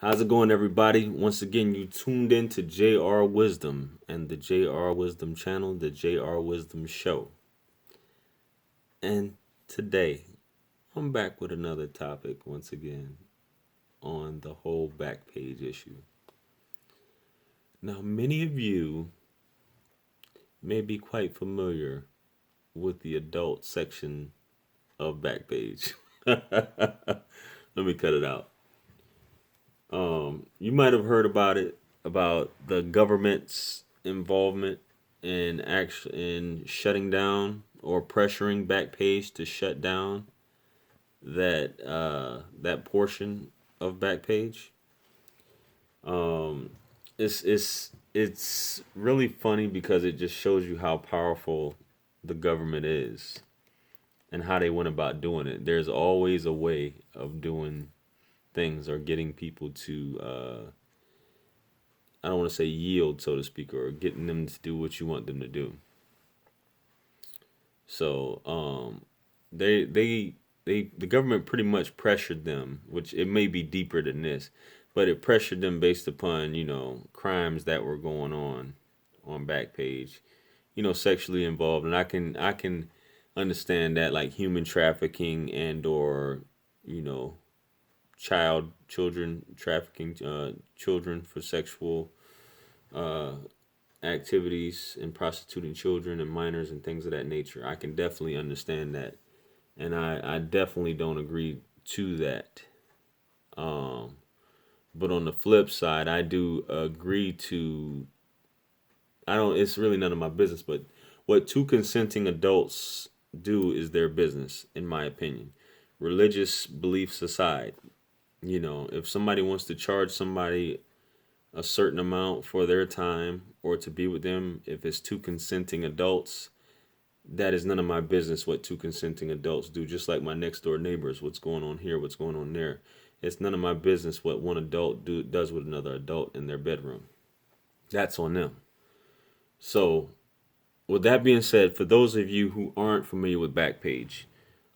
How's it going, everybody? Once again, you tuned in to JR Wisdom and the JR Wisdom channel, the JR Wisdom show. And today, I'm back with another topic once again on the whole Backpage issue. Now, many of you may be quite familiar with the adult section of Backpage. Let me cut it out. You might have heard about it, about the government's involvement in shutting down or pressuring Backpage to shut down that portion of Backpage. It's really funny because it just shows you how powerful the government is and how they went about doing it. There's always a way of doing things or getting people to I don't want to say yield, so to speak, or getting them to do what you want them to do. So the government pretty much pressured them, which it may be deeper than this, but it pressured them based upon crimes that were going on Backpage, sexually involved, and I can understand that, like human trafficking and or you know children trafficking, children for sexual uh, activities and prostituting children and minors and things of that nature. I can definitely understand that, and I definitely don't agree to that. Um, but on the flip side, I do agree to. I don't. It's really none of my business. But what two consenting adults do is their business, in my opinion. Religious beliefs aside, if somebody wants to charge somebody a certain amount for their time or to be with them, if it's two consenting adults, that is none of my business what two consenting adults do. Just like my next door neighbors, what's going on here, what's going on there. It's none of my business what one adult does with another adult in their bedroom. That's on them. So, with that being said, for those of you who aren't familiar with Backpage,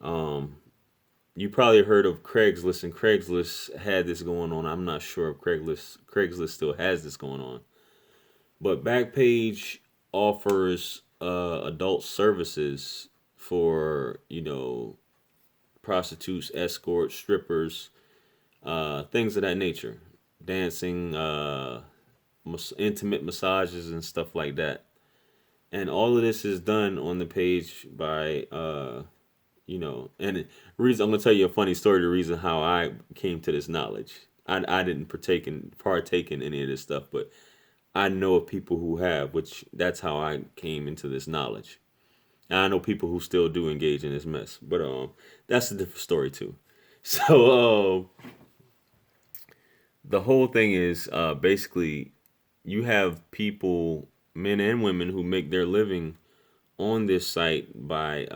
um, you probably heard of Craigslist, and Craigslist had this going on. I'm not sure if Craigslist still has this going on, but Backpage offers adult services for prostitutes, escorts, strippers, things of that nature, dancing, intimate massages and stuff like that. And all of this is done on the page by and reason I'm gonna tell you a funny story. The reason how I came to this knowledge, I didn't partake in any of this stuff, but I know of people who have, which that's how I came into this knowledge. And I know people who still do engage in this mess, but that's a different story too. So the whole thing is basically you have people, men and women, who make their living on this site by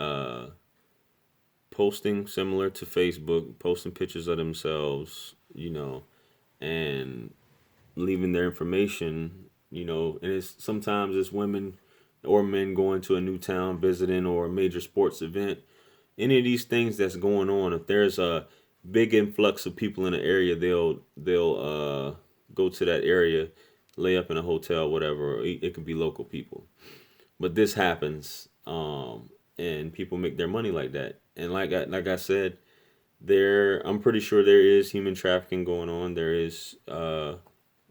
posting, similar to Facebook, posting pictures of themselves, and leaving their information, and it's sometimes it's women or men going to a new town, visiting, or a major sports event. Any of these things that's going on, if there's a big influx of people in the area, they'll go to that area, lay up in a hotel, whatever. Or it could be local people, but this happens, and people make their money like that. And like I said, I'm pretty sure there is human trafficking going on. There is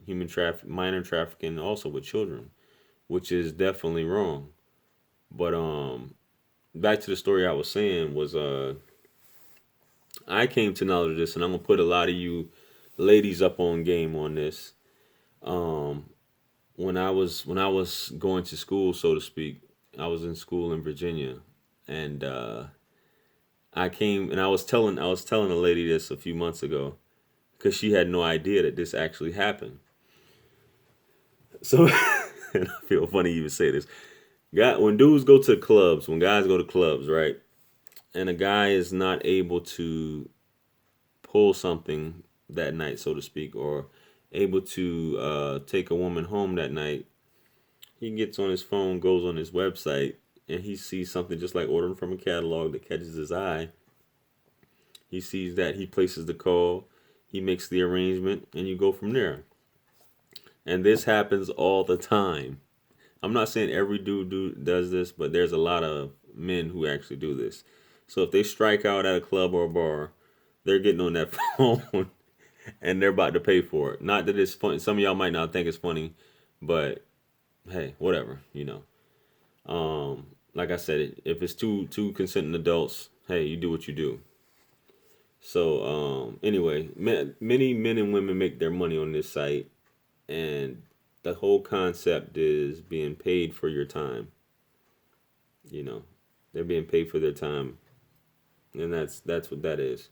minor trafficking also with children, which is definitely wrong. But back to the story I was saying was I came to knowledge of this, and I'm gonna put a lot of you ladies up on game on this. Um, when I was going to school, so to speak, I was in school in Virginia, and I came and I was telling a lady this a few months ago because she had no idea that this actually happened. So and I feel funny you would say this. When dudes go to clubs, when guys go to clubs, right, and a guy is not able to pull something that night, so to speak, or able to take a woman home that night, he gets on his phone, goes on his website, and he sees something just like ordering from a catalog that catches his eye. He sees that, he places the call, He makes the arrangement, and you go from there. And this happens all the time. I'm not saying every dude does this, but there's a lot of men who actually do this. So if they strike out at a club or a bar, they're getting on that phone and they're about to pay for it. Not that it's funny. Some of y'all might not think it's funny, but hey, whatever, you know. Like I said, if it's two consenting adults, hey, you do what you do. So anyway, many men and women make their money on this site, and the whole concept is being paid for your time. You know, they're being paid for their time, and that's what that is.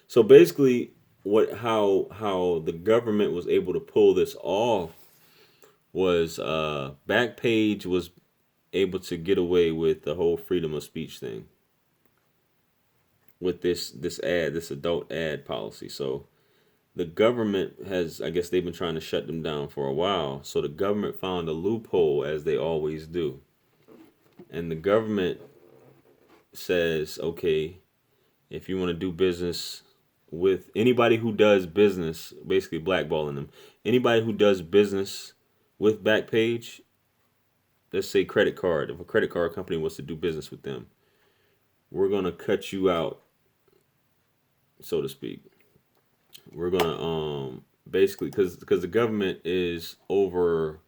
So basically, what how the government was able to pull this off was Backpage was able to get away with the whole freedom of speech thing with this adult ad policy. So the government has, I guess they've been trying to shut them down for a while. So the government found a loophole, as they always do. And the government says, okay, if you want to do business with anybody who does business, basically blackballing them, anybody who does business with Backpage, let's say credit card, if a credit card company wants to do business with them, we're going to cut you out, so to speak. We're going to basically, because the government is over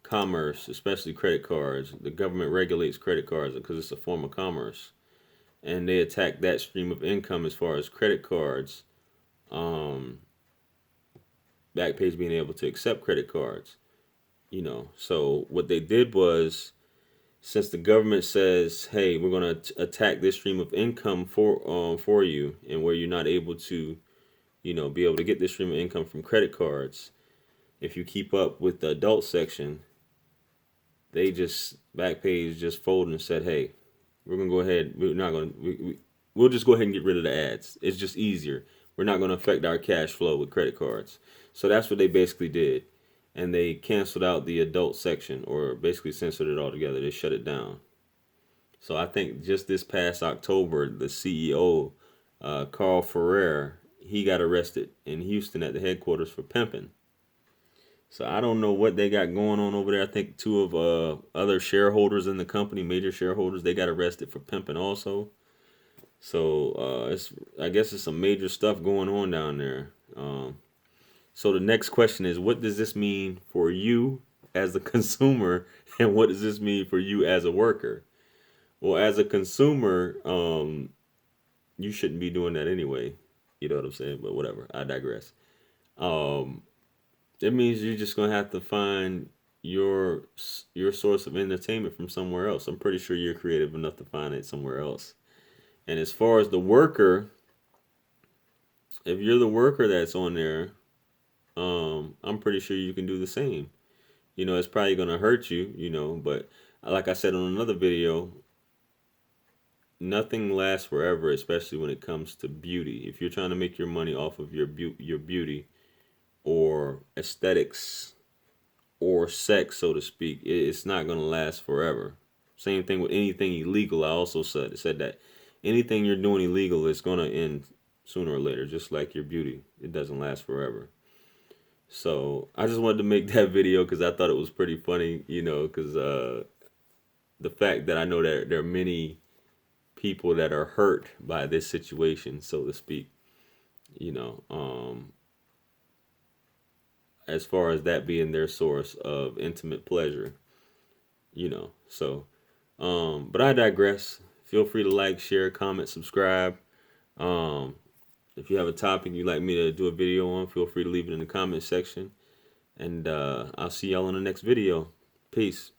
commerce, especially credit cards. The government regulates credit cards because it's a form of commerce, and they attack that stream of income as far as credit cards. Um, Backpage being able to accept credit cards, you know. So what they did was, since the government says, "Hey, we're going to attack this stream of income for you," and where you're not able to, you know, be able to get this stream of income from credit cards, if you keep up with the adult section, they just Backpage just folded and said, "Hey, we're gonna go ahead. We're not gonna. We'll just go ahead and get rid of the ads. It's just easier. We're not gonna affect our cash flow with credit cards." So that's what they basically did, and they canceled out the adult section, or basically censored it altogether. They shut it down. So I think just this past October, the CEO, Carl Ferrer, he got arrested in Houston at the headquarters for pimping. So I don't know what they got going on over there. I think two of other shareholders in the company, major shareholders, they got arrested for pimping also. So it's, I guess it's some major stuff going on down there. So the next question is, what does this mean for you as a consumer, and what does this mean for you as a worker? Well, as a consumer, you shouldn't be doing that anyway. You know what I'm saying? But whatever. I digress. Um, It means you're just gonna have to find your source of entertainment from somewhere else. I'm pretty sure you're creative enough to find it somewhere else. And as far as the worker, if you're the worker that's on there, I'm pretty sure you can do the same. You know, it's probably gonna hurt you, you know, but like I said on another video, nothing lasts forever, especially when it comes to beauty. If you're trying to make your money off of your beauty or aesthetics or sex, so to speak, it's not going to last forever. Same thing with anything illegal. I also said that anything you're doing illegal is going to end sooner or later, just like your beauty. It doesn't last forever. So I just wanted to make that video because I thought it was pretty funny, you know, because the fact that I know that there are many people that are hurt by this situation, so to speak, you know, as far as that being their source of intimate pleasure, you know. So, but I digress. Feel free to like, share, comment, subscribe. Um, if you have a topic you'd like me to do a video on, feel free to leave it in the comment section. And I'll see y'all in the next video. Peace.